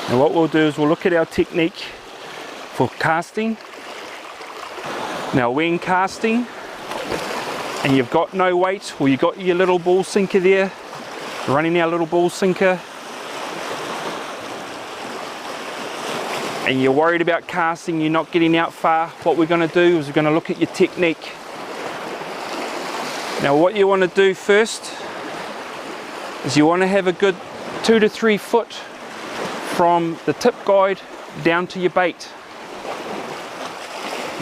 Now what we'll do is we'll look at our technique for casting. Now when casting and you've got no weight, or you've got your little ball sinker there, running our little ball sinker, and you're worried about casting, you're not getting out far, what we're going to do is we're going to look at your technique. Now what you want to do first is you want to have a good 2 to 3 foot from the tip guide down to your bait.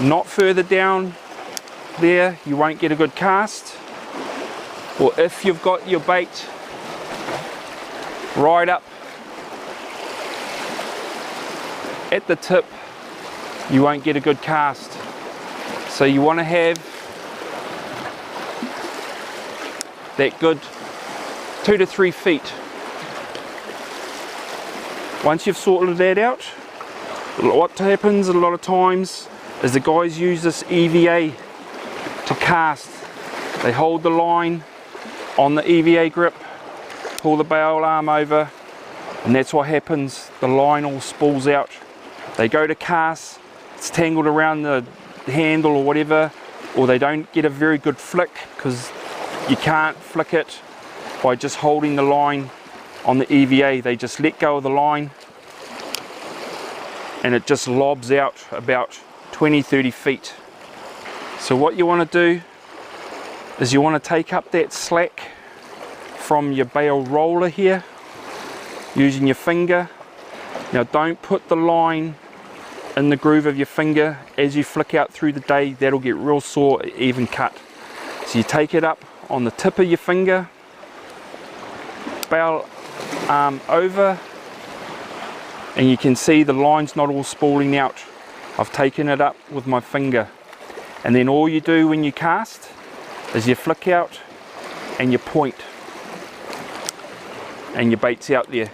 Not further down there, you won't get a good cast. Or if you've got your bait right up at the tip, you won't get a good cast. So you want to have that good 2 to 3 feet. Once you've sorted that out, what happens a lot of times is the guys use this EVA to cast. They hold the line on the EVA grip, pull the bail arm over, and that's what happens. The line all spools out. They go to cast, it's tangled around the handle or whatever, or they don't get a very good flick because you can't flick it by just holding the line on the EVA. They just let go of the line and it just lobs out about 20-30 feet. So what you want to do is you want to take up that slack from your bail roller here using your finger. Now don't put the line in the groove of your finger. As you flick out through the day, that'll get real sore, even cut. So you take it up on the tip of your finger, bail arm over, and you can see the line's not all spooling out. I've taken it up with my finger. And then all you do when you cast is you flick out and you point, and your bait's out there.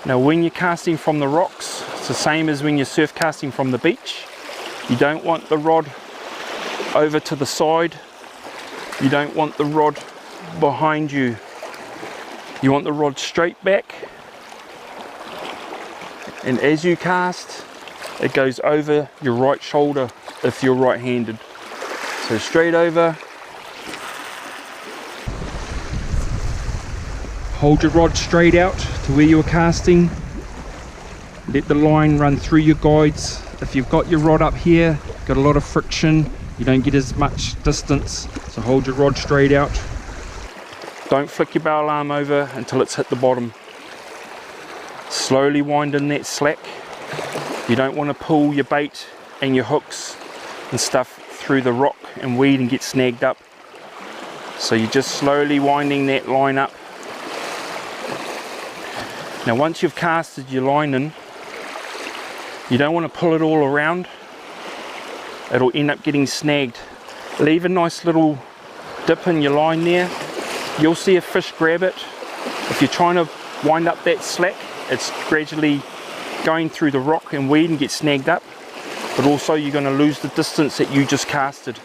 Now when you're casting from the rocks, it's the same as when you're surf casting from the beach. You don't want the rod over to the side. You don't want the rod behind you. You want the rod straight back. And as you cast, it goes over your right shoulder if you're right-handed. So straight over. Hold your rod straight out to where you are casting. Let the line run through your guides. If you've got your rod up here, got a lot of friction, you don't get as much distance. So hold your rod straight out. Don't flick your bail arm over until it's hit the bottom. Slowly wind in that slack. You don't want to pull your bait and your hooks and stuff through the rock and weed and get snagged up. So you're just slowly winding that line up. Now once you've casted your line in, you don't want to pull it all around. It'll end up getting snagged. Leave a nice little dip in your line there. You'll see a fish grab it. If you're trying to wind up that slack, it's gradually going through the rock and weed and get snagged up. But also you're going to lose the distance that you just casted.